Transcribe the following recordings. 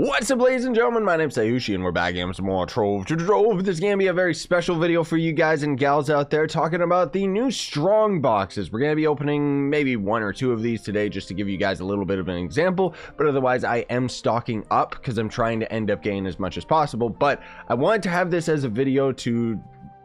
What's up, ladies and gentlemen? My name's Scyushi, and we're back again with some more Trove to Trove. This is going to be a very special video for you guys and gals out there talking about the new Strongboxes. We're going to be opening maybe one or two of these today just to give you guys a little bit of an example, but otherwise I am stocking up because I'm trying to end up getting as much as possible. But I wanted to have this as a video to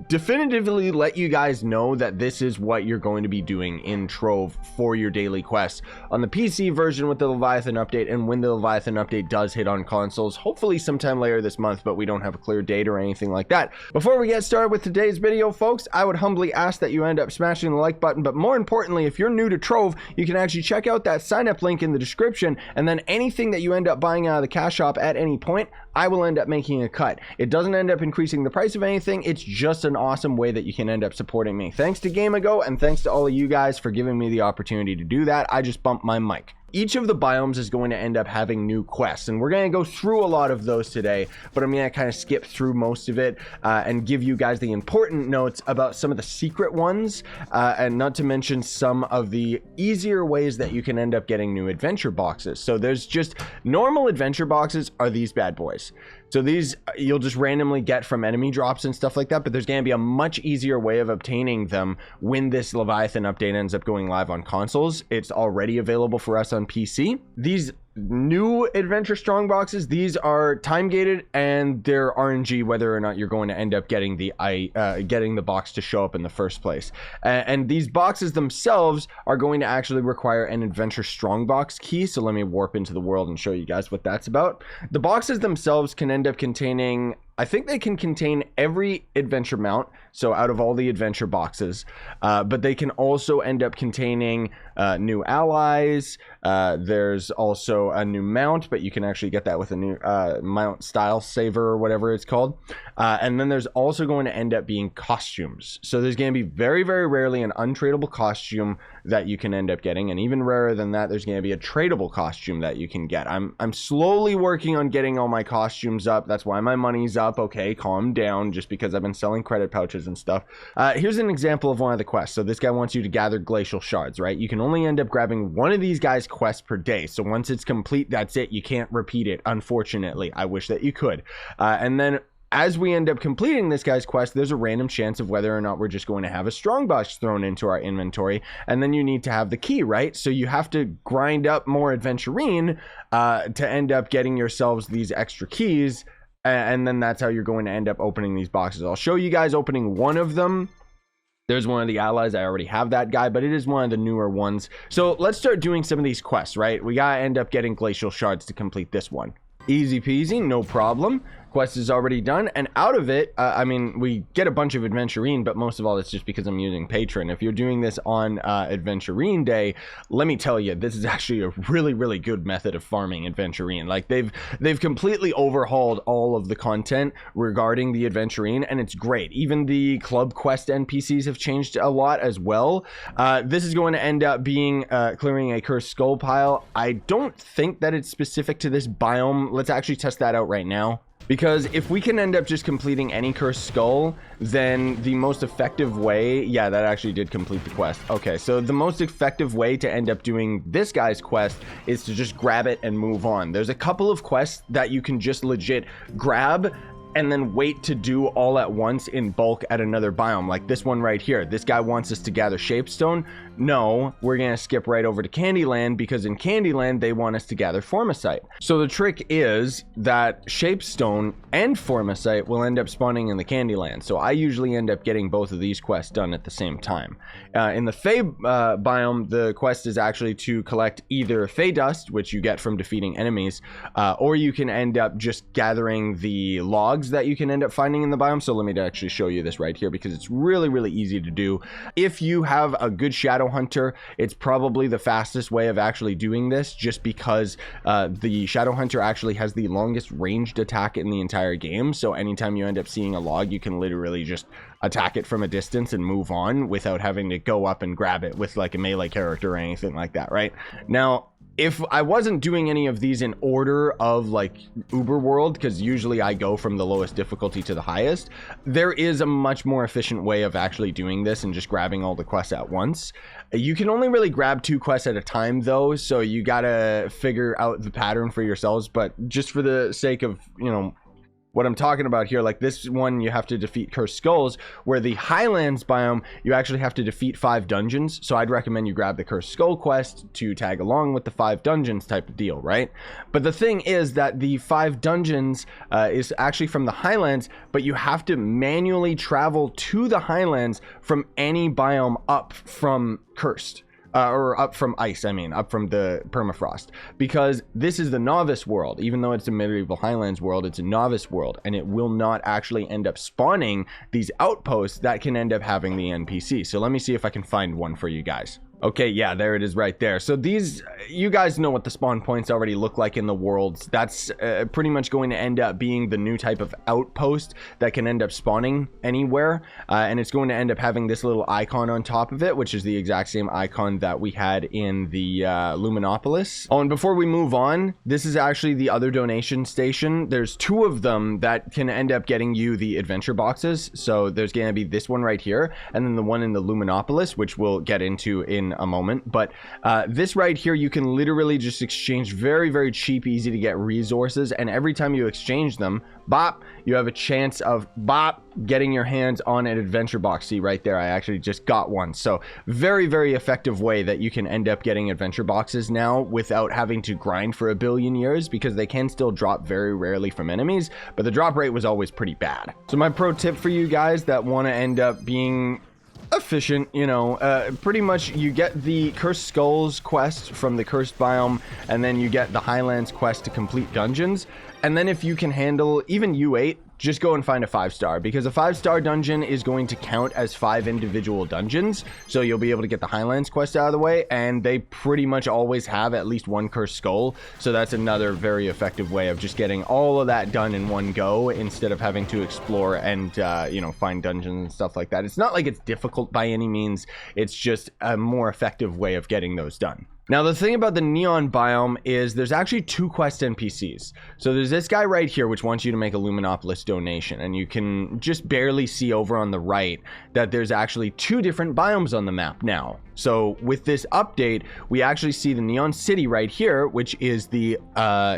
definitively let you guys know that this is what you're going to be doing in Trove for your daily quests on the PC version with the Leviathan update, and when the Leviathan update does hit on consoles, hopefully sometime later this month, but we don't have a clear date or anything like that. Before we get started with today's video, folks, I would humbly ask that you end up smashing the like button, but more importantly, if you're new to Trove, you can actually check out that sign up link in the description, and then anything that you end up buying out of the cash shop at any point, I will end up making a cut. It doesn't end up increasing the price of anything. It's just an awesome way that you can end up supporting me. Thanks to GameAgo, and thanks to all of you guys for giving me the opportunity to do that. I just bumped my mic. Each of the biomes is going to end up having new quests, and we're going to go through a lot of those today, but I'm going to kind of skip through most of it and give you guys the important notes about some of the secret ones, and not to mention some of the easier ways that you can end up getting new adventure boxes. So there's just normal adventure boxes are these bad boys. So these you'll just randomly get from enemy drops and stuff like that, but there's going to be a much easier way of obtaining them when this Leviathan update ends up going live on consoles. It's already available for us on PC. These new adventure Strongboxes, these are time gated and they're RNG whether or not you're going to end up getting the box to show up in the first place. And these boxes themselves are going to actually require an adventure Strongbox key. So let me warp into the world and show you guys what that's about. The boxes themselves can end up containing, I think they can contain every adventure mount, so out of all the adventure boxes, but they can also end up containing new allies. There's also a new mount, but you can actually get that with a new mount style saver or whatever it's called. And then there's also going to end up being costumes. So there's going to be very, very rarely an untradeable costume that you can end up getting, and even rarer than that, there's going to be a tradable costume that you can get. I'm slowly working on getting all my costumes up. That's why my money's up. Okay, calm down, just because I've been selling credit pouches and stuff. Here's an example of one of the quests. So this guy wants you to gather glacial shards, right? You can only end up grabbing one of these guys' quests per day. So once it's complete, that's it. You can't repeat it, unfortunately. I wish that you could. And then as we end up completing this guy's quest, there's a random chance of whether or not we're just going to have a strongbox thrown into our inventory, and then you need to have the key, right? So you have to grind up more Adventurine to end up getting yourselves these extra keys, and then that's how you're going to end up opening these boxes. I'll show you guys opening one of them. There's one of the allies. I already have that guy, but it is one of the newer ones. So let's start doing some of these quests, right? We gotta end up getting glacial shards to complete this one. Easy peasy, no problem. Quest is already done, and out of it, I mean, we get a bunch of Adventurine, but most of all, it's just because I'm using Patron. If you're doing this on Adventurine Day, let me tell you, this is actually a really, really good method of farming Adventurine. Like, they've completely overhauled all of the content regarding the Adventurine, and it's great. Even the club quest NPCs have changed a lot as well. This is going to end up being clearing a cursed skull pile. I don't think that it's specific to this biome. Let's actually test that out right now. Because if we can end up just completing any cursed skull, then the most effective way, yeah, that actually did complete the quest. Okay, so the most effective way to end up doing this guy's quest is to just grab it and move on. There's a couple of quests that you can just legit grab and then wait to do all at once in bulk at another biome, like this one right here. This guy wants us to gather Shapestone. No, we're gonna skip right over to Candyland, because in Candyland they want us to gather Formicite. So the trick is that Shapestone and Formicite will end up spawning in the Candyland. So I usually end up getting both of these quests done at the same time. In the Fey biome, the quest is actually to collect either Fey Dust, which you get from defeating enemies, or you can end up just gathering the logs that you can end up finding in the biome. So let me actually show you this right here, because it's really, really easy to do. If you have a good shadow hunter, it's probably the fastest way of actually doing this, just because the shadow hunter actually has the longest ranged attack in the entire game. So anytime you end up seeing a log, you can literally just attack it from a distance and move on without having to go up and grab it with like a melee character or anything like that, right? Now, if I wasn't doing any of these in order of like Uber World, because usually I go from the lowest difficulty to the highest, there is a much more efficient way of actually doing this and just grabbing all the quests at once. You can only really grab 2 quests at a time though, so you gotta figure out the pattern for yourselves. But just for the sake of, you know, what I'm talking about here, like this one, you have to defeat Cursed Skulls, where the Highlands biome, you actually have to defeat 5 dungeons. So I'd recommend you grab the Cursed Skull quest to tag along with the 5 dungeons type of deal, right? But the thing is that the 5 dungeons is actually from the Highlands, but you have to manually travel to the Highlands from any biome up from Cursed. Or up from ice, I mean, up from the permafrost, because this is the novice world. Even though it's a medieval Highlands world, it's a novice world, and it will not actually end up spawning these outposts that can end up having the NPC. So let me see if I can find one for you guys. Okay, yeah, there it is right there. So these, you guys know what the spawn points already look like in the worlds. That's pretty much going to end up being the new type of outpost that can end up spawning anywhere. And it's going to end up having this little icon on top of it, which is the exact same icon that we had in the Luminopolis. Oh, and before we move on, this is actually the other donation station. There's 2 of them that can end up getting you the adventure boxes. So there's going to be this one right here, and then the one in the Luminopolis, which we'll get into in a moment. But this right here, you can literally just exchange very cheap, easy to get resources, and every time you exchange them, bop, you have a chance of bop getting your hands on an adventure box. See right there, I actually just got one. So very effective way that you can end up getting adventure boxes now without having to grind for a billion years, because they can still drop very rarely from enemies, but the drop rate was always pretty bad. So my pro tip for you guys that want to end up being efficient, you know, pretty much you get the Cursed Skulls quest from the Cursed Biome, and then you get the Highlands quest to complete dungeons. And then if you can handle even U8, just go and find a 5-star, because a 5-star dungeon is going to count as 5 individual dungeons. So you'll be able to get the Highlands quest out of the way, and they pretty much always have at least 1 Cursed Skull. So that's another very effective way of just getting all of that done in one go, instead of having to explore and, you know, find dungeons and stuff like that. It's not like it's difficult by any means. It's just a more effective way of getting those done. Now, the thing about the Nyan Biome is there's actually 2 quest NPCs. So there's this guy right here, which wants you to make a Luminopolis donation. And you can just barely see over on the right that there's actually 2 different biomes on the map now. So with this update, we actually see the Neon City right here, which is the,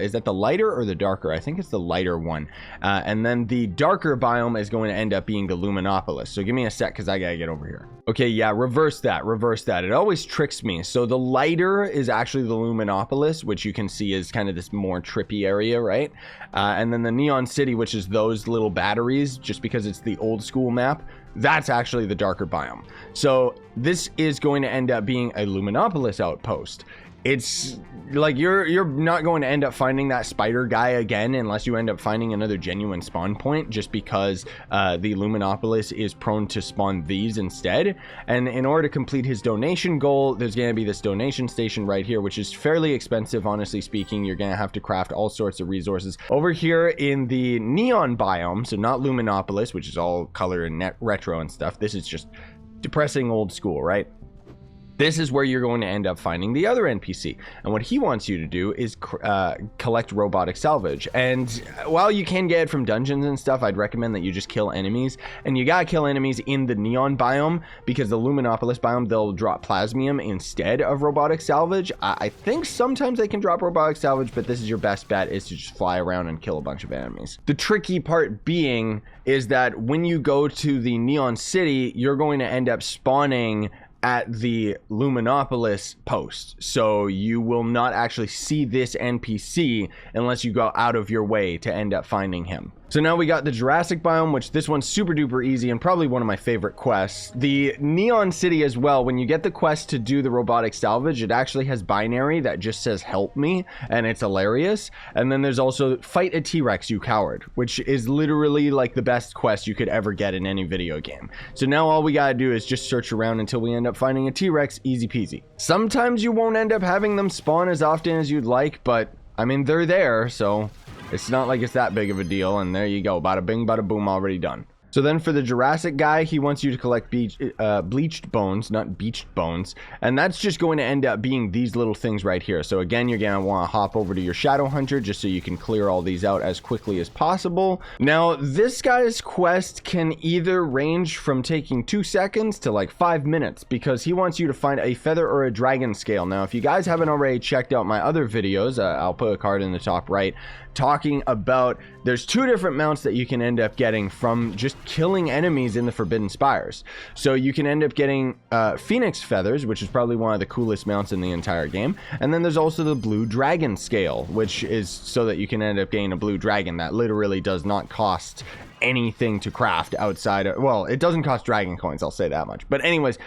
is that the lighter or the darker? I think it's the lighter one. And then the darker biome is going to end up being the Luminopolis. So give me a sec, because I gotta get over here. Okay, yeah, reverse that. It always tricks me. So the lighter is actually the Luminopolis, which you can see is kind of this more trippy area, right? And then the Neon City, which is those little batteries, just because it's the old school map, that's actually the darker biome. So this is going to end up being a Luminopolis outpost. It's like you're not going to end up finding that spider guy again unless you end up finding another genuine spawn point, just because the Luminopolis is prone to spawn these instead. And in order to complete his donation goal, there's going to be this donation station right here, which is fairly expensive, honestly speaking. You're going to have to craft all sorts of resources. Over here in the Neon Biome, so not Luminopolis, which is all color and retro and stuff, this is just depressing old school, right? This is where you're going to end up finding the other NPC. And what he wants you to do is collect robotic salvage. And while you can get it from dungeons and stuff, I'd recommend that you just kill enemies. And you gotta kill enemies in the Neon Biome, because the Luminopolis biome, they'll drop plasmium instead of robotic salvage. I think sometimes they can drop robotic salvage, but this is your best bet, is to just fly around and kill a bunch of enemies. The tricky part being is that when you go to the Neon City, you're going to end up spawning at the Luminopolis post, so you will not actually see this NPC unless you go out of your way to end up finding him. So now we got the Jurassic Biome, which this one's super duper easy and probably one of my favorite quests. The Neon City as well, when you get the quest to do the robotic salvage, it actually has binary that just says help me, and it's hilarious. And then there's also fight a T-Rex, you coward, which is literally like the best quest you could ever get in any video game. So now all we gotta do is just search around until we end up finding a T-Rex, easy peasy. Sometimes you won't end up having them spawn as often as you'd like, but I mean, they're there, so it's not like it's that big of a deal. And there you go, bada bing bada boom, already done. So then for the Jurassic guy, he wants you to collect bleached bones, not beached bones. And that's just going to end up being these little things right here. So again, you're going to want to hop over to your Shadow Hunter just so you can clear all these out as quickly as possible. Now, this guy's quest can either range from taking 2 seconds to like 5 minutes, because he wants you to find a feather or a dragon scale. Now, if you guys haven't already checked out my other videos, I'll put a card in the top right, talking about there's 2 different mounts that you can end up getting from just killing enemies in the Forbidden Spires. So you can end up getting Phoenix Feathers, which is probably one of the coolest mounts in the entire game. And then there's also the Blue Dragon Scale, which is so that you can end up getting a Blue Dragon that literally does not cost anything to craft outside of, well, it doesn't cost dragon coins, I'll say that much. But anyways,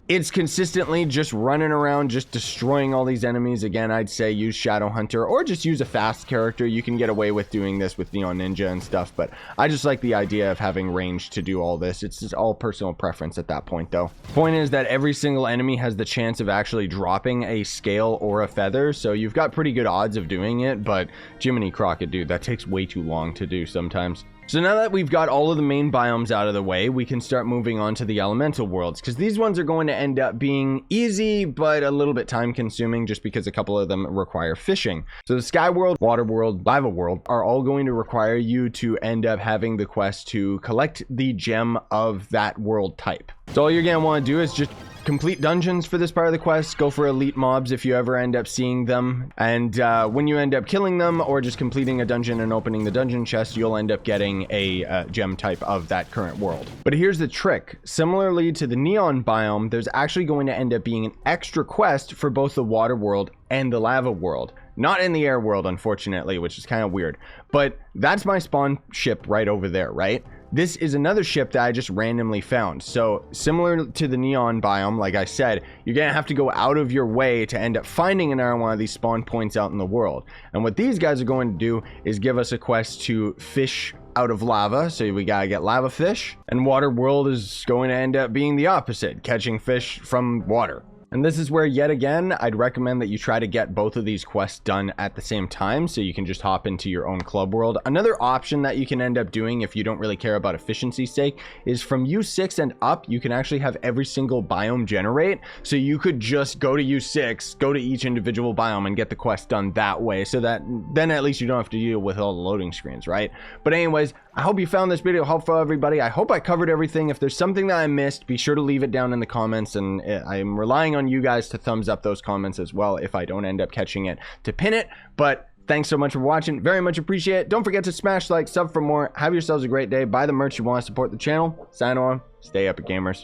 it's consistently just running around, just destroying all these enemies. Again, I'd say use Shadow Hunter or just use a fast character. You can get away with doing this with Neon Ninja and stuff, but I just like the idea of having range to do all this. It's just all personal preference at that point, though. Point is that every single enemy has the chance of actually dropping a scale or a feather, so you've got pretty good odds of doing it, but Jiminy Crockett, dude, that takes way too long to do sometimes. So now that we've got all of the main biomes out of the way, we can start moving on to the elemental worlds, because these ones are going to end up being easy, but a little bit time consuming just because a couple of them require fishing. So the Sky World, Water World, Lava World are all going to require you to end up having the quest to collect the gem of that world type. So all you're going to want to do is just complete dungeons for this part of the quest, go for elite mobs if you ever end up seeing them, and when you end up killing them or just completing a dungeon and opening the dungeon chest, you'll end up getting a gem type of that current world. But here's the trick. Similarly to the Neon Biome, there's actually going to end up being an extra quest for both the Water World and the Lava World. Not in the Air World, unfortunately, which is kind of weird, but that's my spawn ship right over there, right? This is another ship that I just randomly found. So similar to the Neon Biome, like I said, you're going to have to go out of your way to end up finding another one of these spawn points out in the world. And what these guys are going to do is give us a quest to fish out of lava. So we got to get lava fish. And Water World is going to end up being the opposite, catching fish from water. And this is where, yet again, I'd recommend that you try to get both of these quests done at the same time so you can just hop into your own club world. Another option that you can end up doing if you don't really care about efficiency's sake is from U6 and up, you can actually have every single biome generate. So you could just go to U6, go to each individual biome and get the quest done that way, so that then at least you don't have to deal with all the loading screens, right? But anyways, I hope you found this video helpful, everybody. I hope I covered everything. If there's something that I missed, be sure to leave it down in the comments, and I'm relying on you guys to thumbs up those comments as well if I don't end up catching it to pin it. But thanks so much for watching. Very much appreciate it. Don't forget to smash like, sub for more. Have yourselves a great day. Buy the merch you want to support the channel. Sign on. Stay epic, gamers.